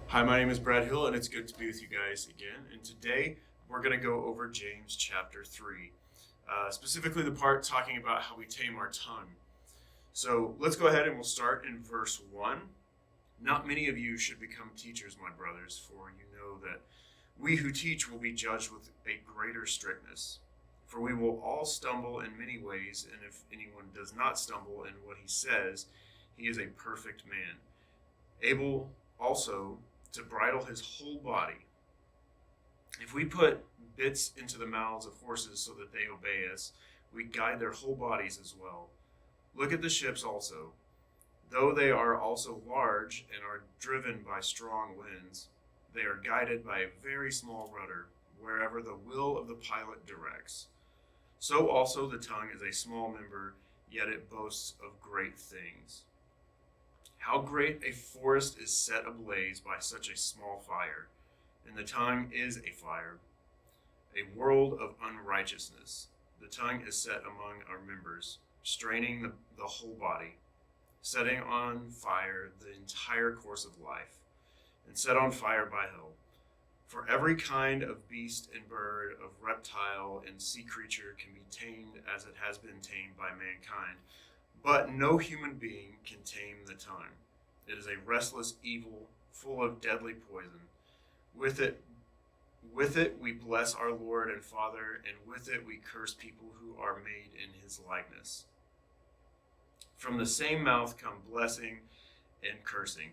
Hi, my name is Brad Hill, and it's good to be with you guys again. And today we're going to go over James chapter 3, specifically the part talking about how we tame our tongue. So let's go ahead and we'll start in verse 1. Not many of you should become teachers, my brothers, for you know that we who teach will be judged with a greater strictness. For we will all stumble in many ways, and if anyone does not stumble in what he says, he is a perfect man, able also to bridle his whole body. If we put bits into the mouths of horses so that they obey us, we guide their whole bodies as well. Look at the ships also. Though they are also large and are driven by strong winds, they are guided by a very small rudder, wherever the will of the pilot directs. So also the tongue is a small member, yet it boasts of great things. How great a forest is set ablaze by such a small fire, and the tongue is a fire, a world of unrighteousness. The tongue is set among our members, straining the whole body, setting on fire the entire course of life, and set on fire by hell. For every kind of beast and bird, of reptile and sea creature can be tamed as it has been tamed by mankind. But no human being can tame the tongue. It is a restless evil, full of deadly poison. With it we bless our Lord and Father, and with it we curse people who are made in his likeness. From the same mouth come blessing and cursing.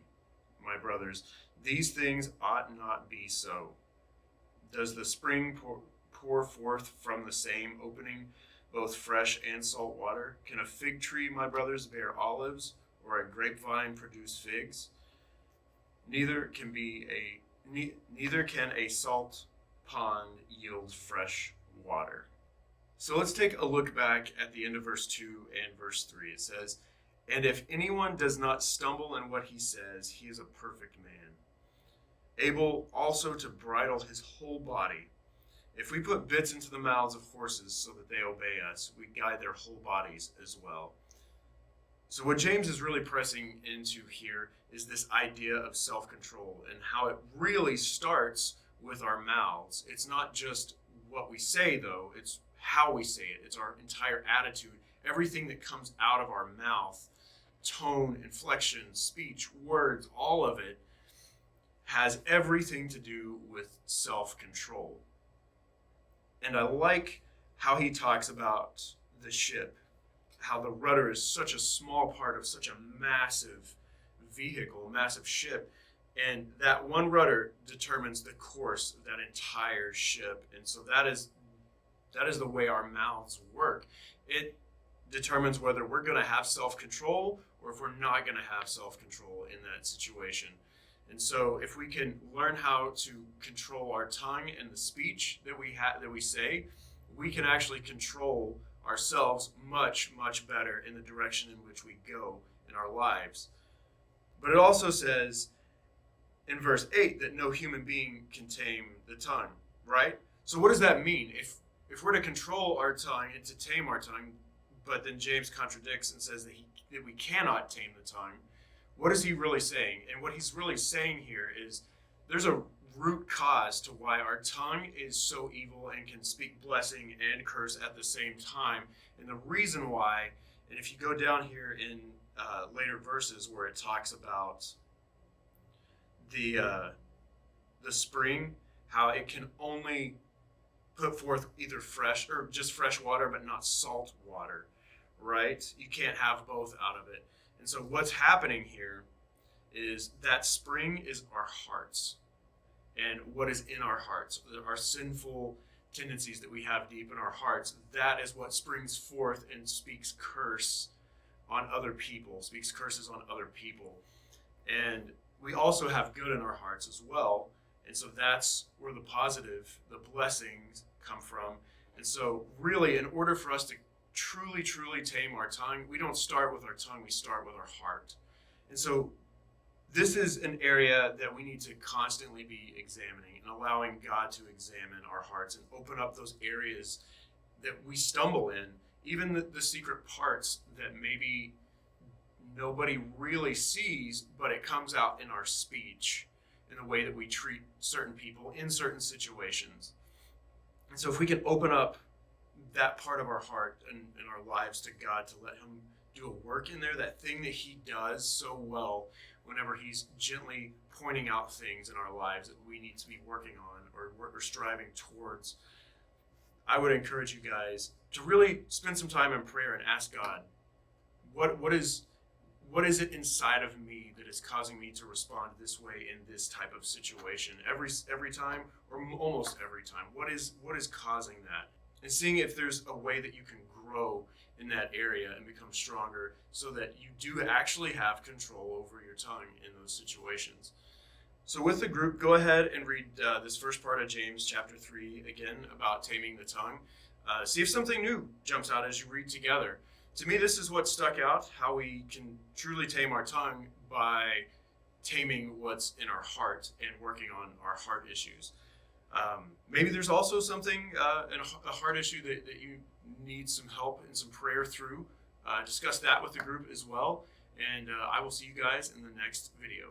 My brothers, these things ought not be so. Does the spring pour forth from the same opening both fresh and salt water? Can a fig tree, my brothers, bear olives, or a grapevine produce figs? Neither can a salt pond yield fresh water. So let's take a look back at the end of verse 2 and verse 3. It says, "And if anyone does not stumble in what he says, he is a perfect man, able also to bridle his whole body. If we put bits into the mouths of horses so that they obey us, we guide their whole bodies as well." So what James is really pressing into here is this idea of self-control and how it really starts with our mouths. It's not just what we say, though. It's how we say it. It's our entire attitude. Everything that comes out of our mouth, tone, inflection, speech, words, all of it has everything to do with self-control. And I like how he talks about the ship, how the rudder is such a small part of such a massive vehicle, massive ship, and that one rudder determines the course of that entire ship. And so that is the way our mouths work. It determines whether we're going to have self-control or if we're not going to have self-control in that situation. And so if we can learn how to control our tongue and the speech that we say, we can actually control ourselves much, much better in the direction in which we go in our lives. But it also says in verse 8 that no human being can tame the tongue, right? So what does that mean? If we're to control our tongue and to tame our tongue, but then James contradicts and says that we cannot tame the tongue, what is he really saying? And what he's really saying here is there's a root cause to why our tongue is so evil and can speak blessing and curse at the same time. And the reason why, and if you go down here in later verses where it talks about the spring, how it can only put forth either fresh or just fresh water, but not salt water, right? You can't have both out of it. And so what's happening here is that spring is our hearts and what is in our hearts, our sinful tendencies that we have deep in our hearts. That is what springs forth and speaks curses on other people. And we also have good in our hearts as well. And so that's where the positive, the blessings come from. And so really, in order for us to truly, truly tame our tongue, we don't start with our tongue, we start with our heart. And so this is an area that we need to constantly be examining and allowing God to examine our hearts and open up those areas that we stumble in, even the secret parts that maybe nobody really sees, but it comes out in our speech. in the way that we treat certain people in certain situations. And so if we can open up that part of our heart and our lives to God, to let him do a work in there, that thing that he does so well whenever he's gently pointing out things in our lives that we need to be working on or we're striving towards, I would encourage you guys to really spend some time in prayer and ask God, what is it inside of me that is causing me to respond this way in this type of situation every time, or almost every time? What is causing that? And seeing if there's a way that you can grow in that area and become stronger so that you do actually have control over your tongue in those situations. So with the group, go ahead and read this first part of James chapter 3 again about taming the tongue. See if something new jumps out as you read together. To me, this is what stuck out, how we can truly tame our tongue by taming what's in our heart and working on our heart issues. Maybe there's also something, a heart issue that you need some help and some prayer through. Discuss that with the group as well. And I will see you guys in the next video.